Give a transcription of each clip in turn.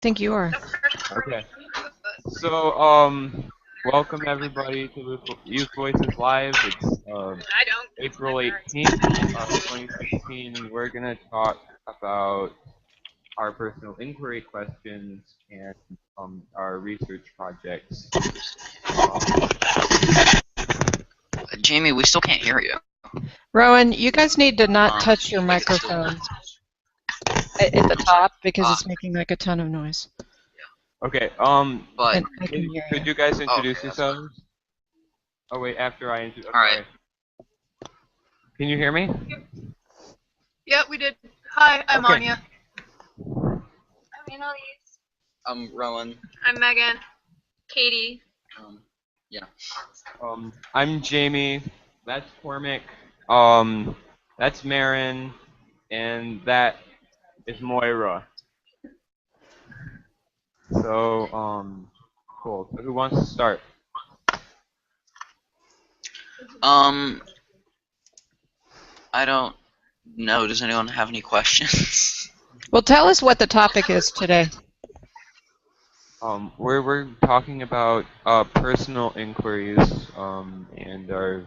think you are. Okay. So, welcome everybody to Youth Voices Live. It's April 18th, 2016, and we're gonna talk about our personal inquiry questions and our research projects. Jamie, we still can't hear you. Rowan, you guys need to not touch your microphone at the top because it's making like a ton of noise. Okay. But I can hear could you. you guys introduce Okay, yourselves? Oh wait, after I introduce. All right. Can you hear me? Yeah, we did. Hi, I'm Okay. Anya. I'm Annalise. I'm Rowan. I'm Megan. Katie. I'm Jamie. That's Cormac. That's Marin, and that is Moira. So, cool. So who wants to start? I don't know. Does anyone have any questions? Well, tell us what the topic is today. We're talking about personal inquiries and our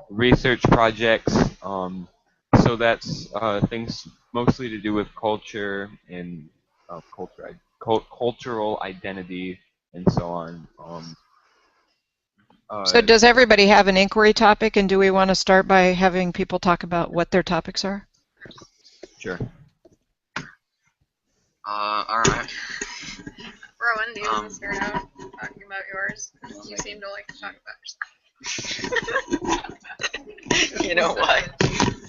research projects. So that's things mostly to do with culture and cultural identity and so on. So does everybody have an inquiry topic, and do we want to start by having people talk about what their topics are? Sure. All right. Rowan, do you want to start out talking about yours? You seem to like to talk about yourself. You know what?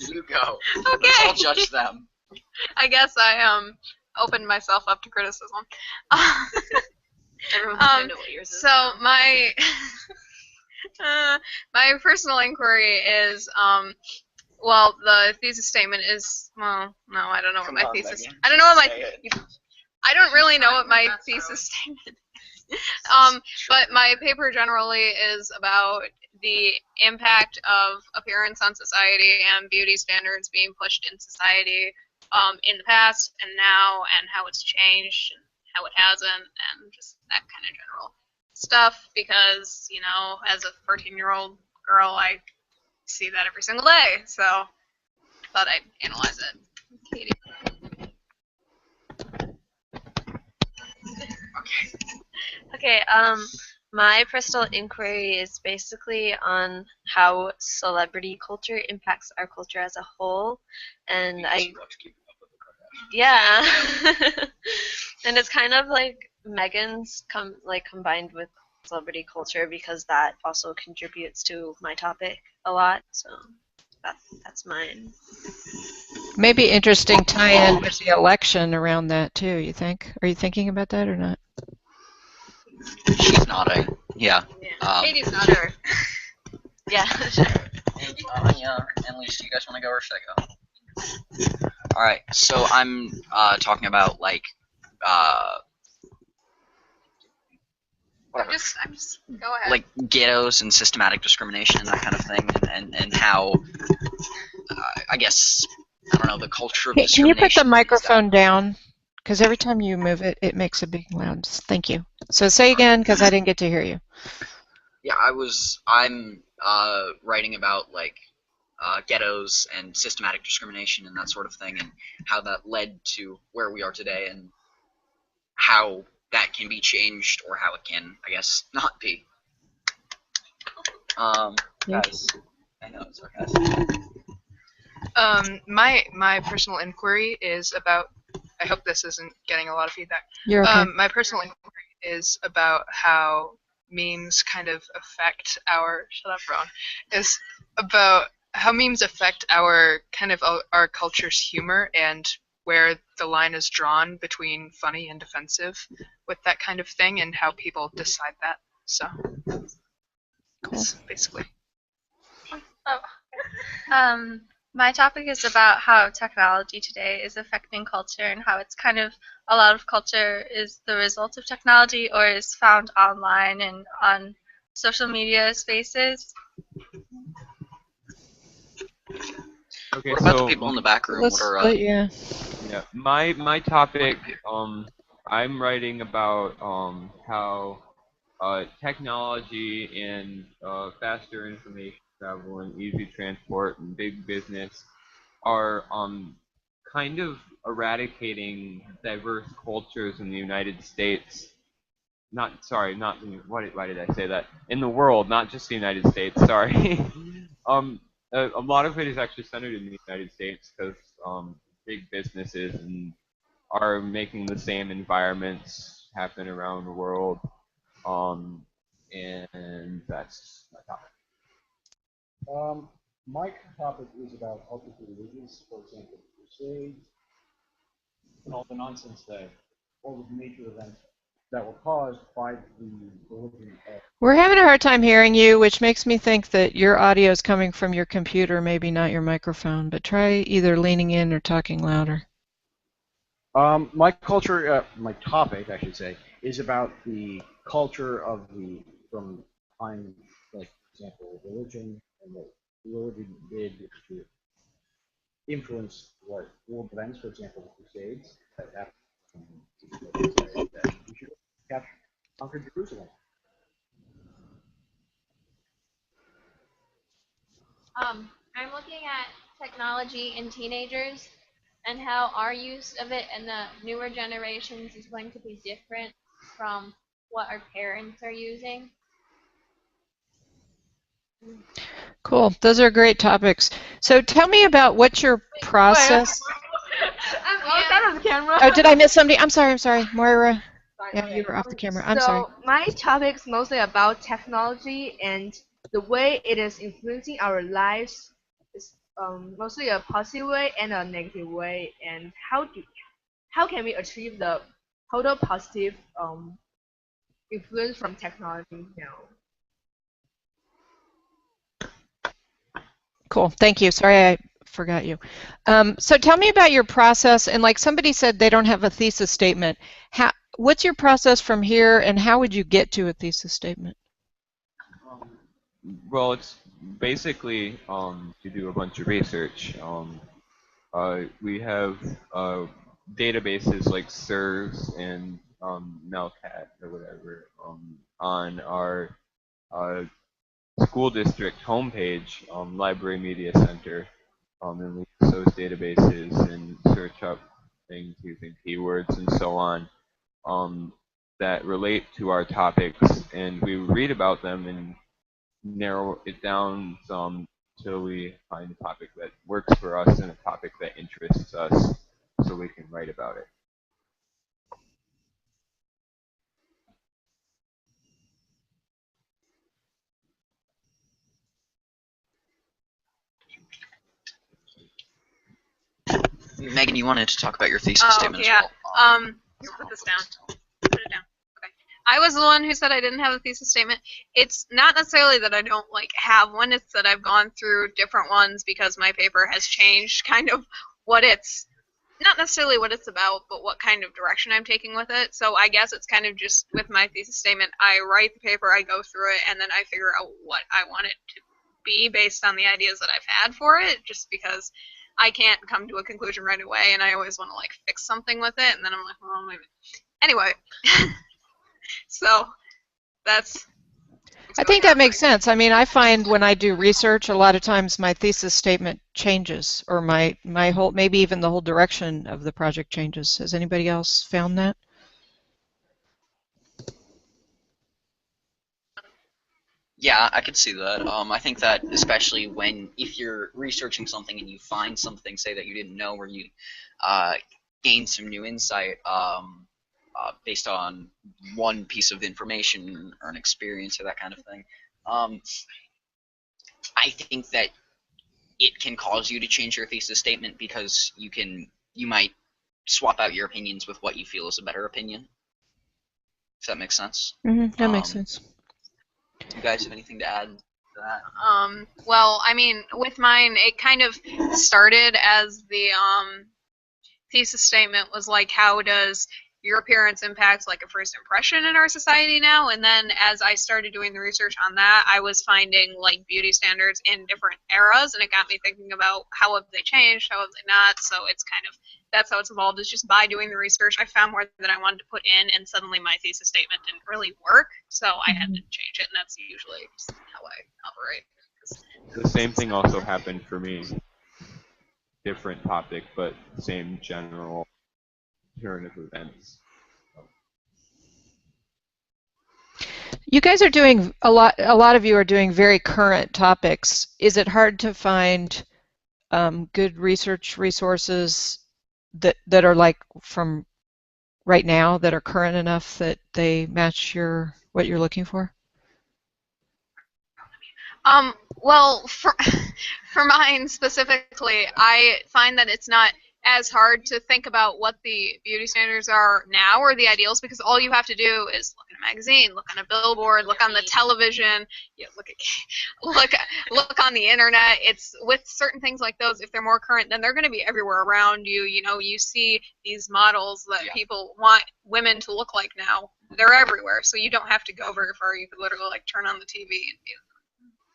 You go. Okay. I'll judge them. I guess I opened myself up to criticism. Everyone's gonna know what yours is. So my my personal inquiry is well, the thesis statement is, well, no, I don't know what my thesis. Megan. I don't know what my. I don't really know what my thesis statement is. But my paper generally is about the impact of appearance on society and beauty standards being pushed in society in the past and now, and how it's changed and how it hasn't, and just that kind of general stuff. Because, you know, as a 14-year-old girl, I see that every single day. So I thought I'd analyze it. Katie. Okay, my personal inquiry is basically on how celebrity culture impacts our culture as a whole, and yeah, and it's kind of like Megan's combined with celebrity culture because that also contributes to my topic a lot. So that's mine. Maybe interesting tie-in with the election around that too, you think? Are you thinking about that or not? She's nodding. Yeah. Katie's not her. Yeah. Anya, Annalise, do you guys want to go or should I go? All right. So I'm talking about like I'm just go ahead. like ghettos and systematic discrimination and that kind of thing, and how I guess I don't know the culture of Hey, can you put discrimination. the microphone down? Because every time you move it, it makes a big loud. Thank you. So say again, because I didn't get to hear you. Yeah, I'm writing about like ghettos and systematic discrimination and that sort of thing, and how that led to where we are today, and how that can be changed, or how it can, I guess, not be. Guys, I know it's sarcastic. My personal inquiry is about. I hope this isn't getting a lot of feedback. You're okay. My personal inquiry is about how memes kind of affect our. Shut up, Ron. Is about how memes affect our kind of our culture's humor and where the line is drawn between funny and offensive with that kind of thing, and how people decide that. So, that's basically. My topic is about how technology today is affecting culture and how it's kind of a lot of culture is the result of technology or is found online and on social media spaces. Okay, What about so the people in the back room? What are Yeah. yeah, my topic I'm writing about how technology and faster information travel and easy transport and big business are kind of eradicating diverse cultures in the United States. Not sorry, not why did I say that? In the world, not just the United States. Sorry. um, a lot of it is actually centered in the United States because big businesses and are making the same environments happen around the world. Um, and that's my topic. My topic is about ultra religions, for example, crusades, and all the nonsense that all of the major events that were caused by the religion of. We're having a hard time hearing you, which makes me think that your audio is coming from your computer, maybe not your microphone, but try either leaning in or talking louder. My topic, I should say, is about the culture of from time, like, for example, religion and what religion did to influence what world events, for example, the Crusades, that happened, that we should conquer Jerusalem. I'm looking at technology in teenagers and how our use of it in the newer generations is going to be different from what our parents are using. Cool. Those are great topics. So tell me about what's your process. Out of the camera. Oh, did I miss somebody? I'm sorry. Moira. Yeah, you were off the camera. I'm sorry. So my topic is mostly about technology and the way it is influencing our lives. Is mostly a positive way and a negative way, and how can we achieve the total positive influence from technology now? Cool. Thank you. Sorry I forgot you. So tell me about your process. And like somebody said, they don't have a thesis statement. What's your process from here, and how would you get to a thesis statement? Well, it's basically to do a bunch of research. We have databases like SIRS and Melcat or whatever on our school district homepage, Library Media Center, and we use those databases and search up things using keywords and so on that relate to our topics, and we read about them and narrow it down some till we find a topic that works for us and a topic that interests us so we can write about it. Megan, you wanted to talk about your thesis statement yeah. as well. Here, put this down. Put it down. Okay. I was the one who said I didn't have a thesis statement. It's not necessarily that I don't have one. It's that I've gone through different ones because my paper has changed kind of what it's, not necessarily what it's about, but what kind of direction I'm taking with it. So I guess it's kind of just with my thesis statement, I write the paper, I go through it, and then I figure out what I want it to be based on the ideas that I've had for it, just because I can't come to a conclusion right away, and I always want to fix something with it, and then I'm like, well, maybe. Anyway, so that's. I think that makes sense. I mean, I find when I do research, a lot of times my thesis statement changes, or my whole, maybe even the whole direction of the project changes. Has anybody else found that? Yeah, I could see that. I think that especially if you're researching something and you find something, say, that you didn't know, or you gain some new insight based on one piece of information or an experience or that kind of thing, I think that it can cause you to change your thesis statement because you might swap out your opinions with what you feel is a better opinion. If that makes sense. Mm-hmm, that makes sense. You guys have anything to add to that? Well, I mean, with mine, it kind of started as the thesis statement was how does your appearance impact a first impression in our society now? And then as I started doing the research on that, I was finding beauty standards in different eras, and it got me thinking about how have they changed, how have they not. So it's kind of that's how it's evolved, is just by doing the research. I found more that I wanted to put in, and suddenly my thesis statement didn't really work, so I had to change it, and that's usually just how I operate. The same thing also happened for me. Different topic, but same general turn of events. You guys are doing a lot of you are doing very current topics. Is it hard to find good research resources that are like from right now, that are current enough that they match what you're looking for? Well, for mine specifically, I find that it's not as hard to think about what the beauty standards are now or the ideals, because all you have to do is look in a magazine, look on a billboard, look on the television, look on the internet. It's with certain things like those, if they're more current, then they're going to be everywhere around you. You know, you see these models that people want women to look like now. They're everywhere, so you don't have to go very far. You could literally like turn on the TV and be.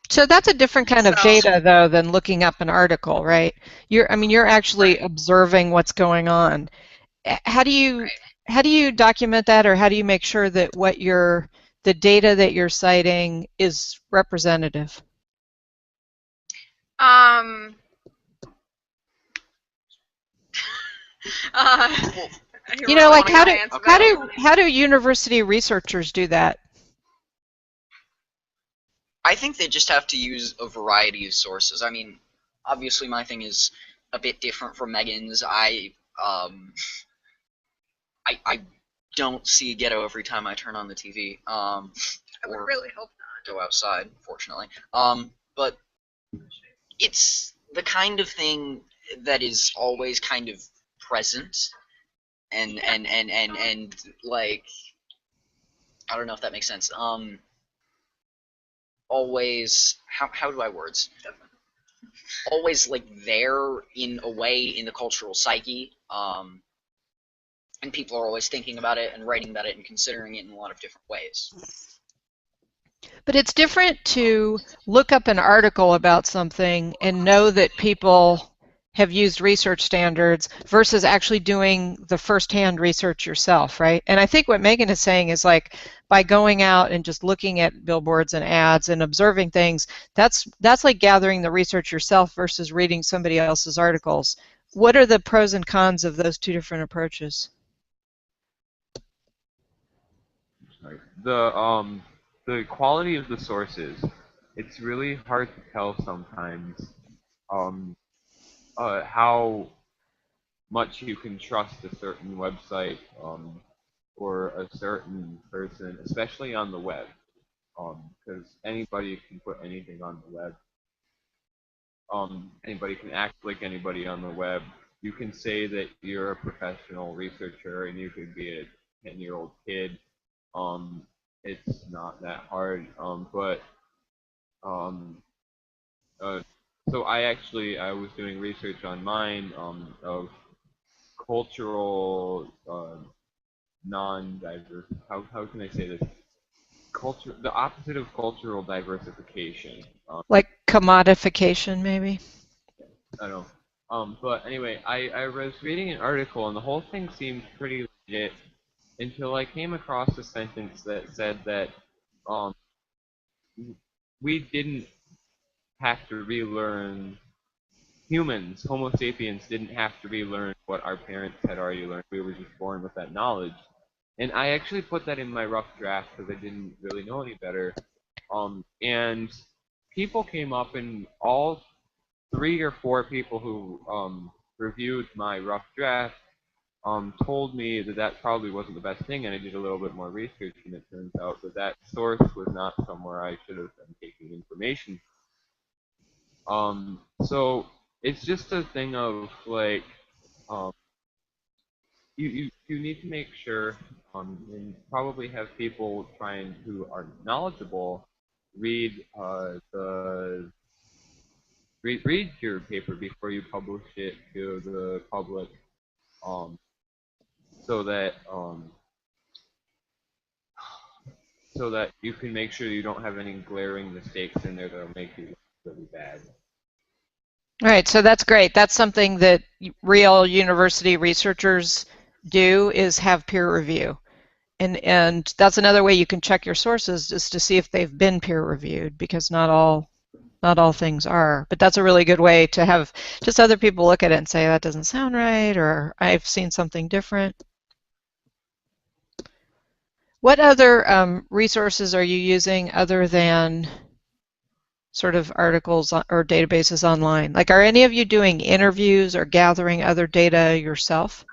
So that's a different kind of data, though, than looking up an article, right? You're actually observing what's going on. How do you document that, or how do you make sure that the data that you're citing is representative? You know, like how do university researchers do that? I think they just have to use a variety of sources. I mean, obviously my thing is a bit different from Megan's. I don't see Ghetto every time I turn on the TV. I would really hope not. Go outside, fortunately. But it's the kind of thing that is always kind of present, and like, I don't know if that makes sense. Always, how do I words? Always like there in a way in the cultural psyche, and people are always thinking about it and writing about it and considering it in a lot of different ways. But it's different to look up an article about something and know that people have used research standards versus actually doing the first-hand research yourself, right? And I think what Megan is saying is, like, by going out and just looking at billboards and ads and observing things, that's like gathering the research yourself versus reading somebody else's articles. What are the pros and cons of those two different approaches? The quality of the sources, it's really hard to tell sometimes how much you can trust a certain website or a certain person, especially on the web, because anybody can put anything on the web. Anybody can act like anybody on the web. You can say that you're a professional researcher and you could be a 10-year-old kid. It's not that hard, so I was doing research on mine of cultural non-diverse. How can I say this? The opposite of cultural diversification. Like commodification, maybe. I don't know. But anyway, I was reading an article and the whole thing seemed pretty legit until I came across a sentence that said that we didn't have to relearn. Humans, Homo sapiens, didn't have to relearn what our parents had already learned. We were just born with that knowledge. And I actually put that in my rough draft because I didn't really know any better. And people came up, and all 3 or 4 people who reviewed my rough draft told me that that probably wasn't the best thing, and I did a little bit more research, and it turns out that that source was not somewhere I should have been taking information. So it's just a thing of like, you need to make sure and probably have people who are knowledgeable read read your paper before you publish it to the public, so that you can make sure you don't have any glaring mistakes in there that'll make you look really bad. Right, so that's great. That's something that real university researchers do, is have peer review. And that's another way you can check your sources, is to see if they've been peer reviewed, because not all things are. But that's a really good way to have just other people look at it and say, that doesn't sound right, or I've seen something different. What other resources are you using other than sort of articles or databases online? Like, are any of you doing interviews or gathering other data yourself?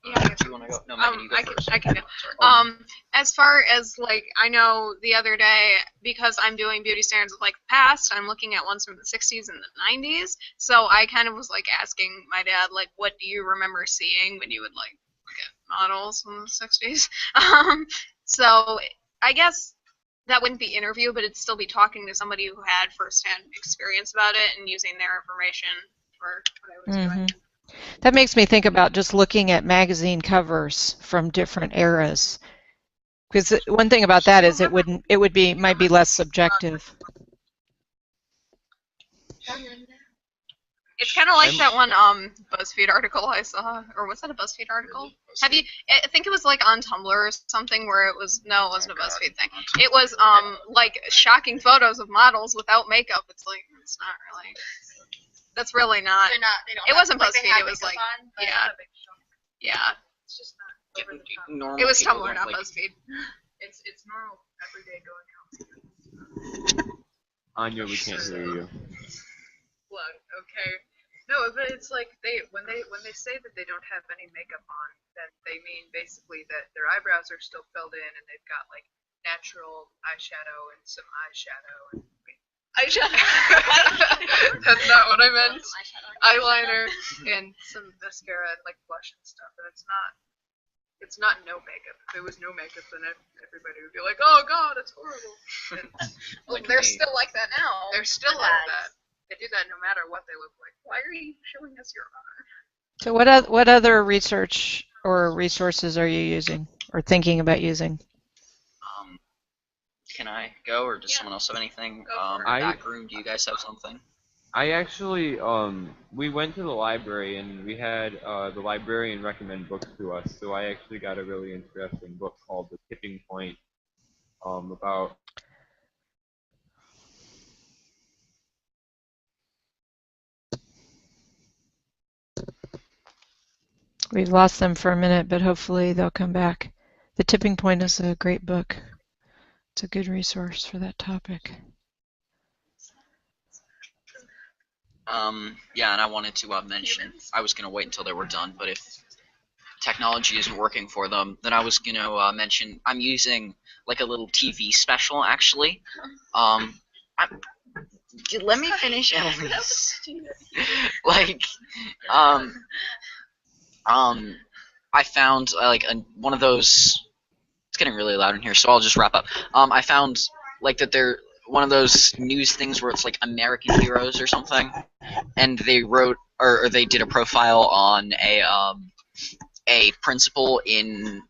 Yeah, if you want to go. No, Megan, you go first. I can go. Sorry. As far as like, I know the other day, because I'm doing beauty standards of like the past, I'm looking at ones from the 60s and the 90s. So I kind of was like asking my dad, like, what do you remember seeing when you would like look at models from the 60s? So I guess that wouldn't be interview, but it'd still be talking to somebody who had firsthand experience about it and using their information for what I was doing. That makes me think about just looking at magazine covers from different eras. Because one thing about that is might be less subjective. It's kind of like that one BuzzFeed article I saw, or was that a BuzzFeed article? Have you? I think it was like on Tumblr or something where it was. No, it wasn't a BuzzFeed thing. It was like shocking photos of models without makeup. It's like, it's not really. That's really not. They're not. They don't. It wasn't like, BuzzFeed. It was like, yeah. It's just not. Normal It was people Tumblr, don't, not like, BuzzFeed. It's normal everyday going out. Anya, we can't hear you. Blood. Okay. No, but it's like when they say that they don't have any makeup on, then they mean basically that their eyebrows are still filled in and they've got like natural eyeshadow and some eyeshadow. That's not what I meant. Eyeliner and some mascara and like blush and stuff. And it's not no makeup. If it was no makeup, then everybody would be like, "Oh God, it's horrible." And, Well, they're still like that now. they're still like that. They do that no matter what they look like. Why are you showing us your eye? So what other research or resources are you using or thinking about using? Can I go, or does someone else have anything? Go for it. Back room, do you guys have something? I actually, we went to the library and we had the librarian recommend books to us. So I actually got a really interesting book called The Tipping Point, about. We've lost them for a minute, but hopefully they'll come back. The Tipping Point is a great book. It's a good resource for that topic. Yeah, and I wanted to mention, I was going to wait until they were done, but if technology isn't working for them, then I was going to mention, I'm using like a little TV special, actually. Let me finish, Elvis. Like, I found like one of those. It's getting really loud in here, so I'll just wrap up. I found like that they're one of those news things where it's like American heroes or something, and they wrote or they did a profile on a principal in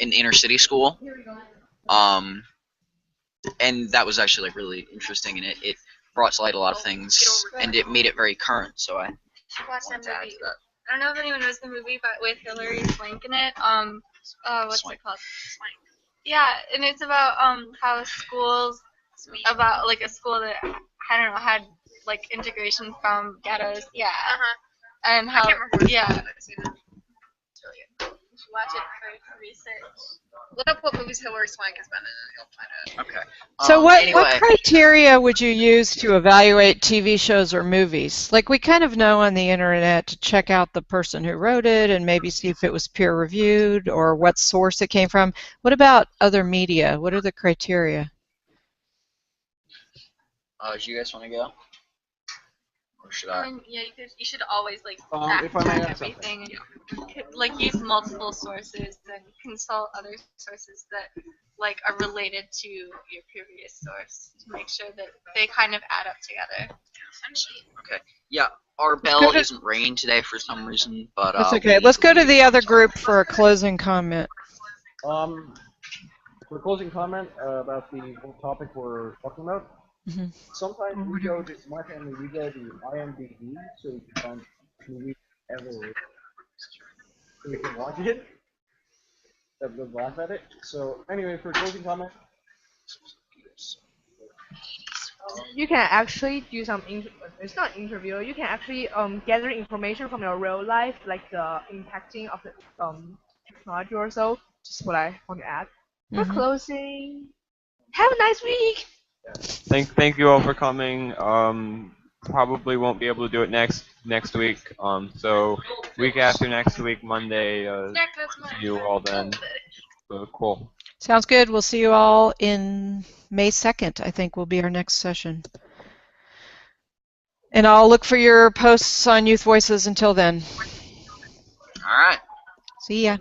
an inner city school. And that was actually like really interesting, and it brought to light a lot of things, and it made it very current. So I Watch that wanted to add movie. to that. I don't know if anyone knows the movie, but with Hilary Swank in it. What's Swank. it called? Swank. Yeah, and it's about how schools, about like a school that I don't know had like integration from ghettos. Yeah. And how I can't remember. yeah. I've seen it. It's really good. You should watch it for research. Look up what movies Hilary Swank has been in, and you'll find it. Okay. So what Anyway, criteria would you use to evaluate TV shows or movies? Like, we kind of know on the internet to check out the person who wrote it and maybe see if it was peer reviewed or what source it came from. What about other media? What are the criteria? do you guys want to go? Or should I? Yeah, you should always like If I may fact check add something. everything and like use multiple sources and consult other sources that like are related to your previous source to make sure that they kind of add up together. Okay. Yeah, our bell isn't ringing today for some reason, but That's okay. Let's go to the other group for a closing comment. For closing comment about the whole topic we're talking about, Mhm. Sometimes we go to my family. We go to IMDb so we can find movies ever so we can watch it. We'll laugh at it. So anyway, for closing comment, You can actually do some. It's not interview. You can actually gather information from your real life, like the impacting of the technology or so. Just what I want to add. For Mhm. closing, have a nice week. Thank you all for coming. Probably won't be able to do it next week. So week after next week, Monday. See you all then. So cool. Sounds good. We'll see you all in May 2nd, I think will be our next session. And I'll look for your posts on Youth Voices until then. All right. See ya.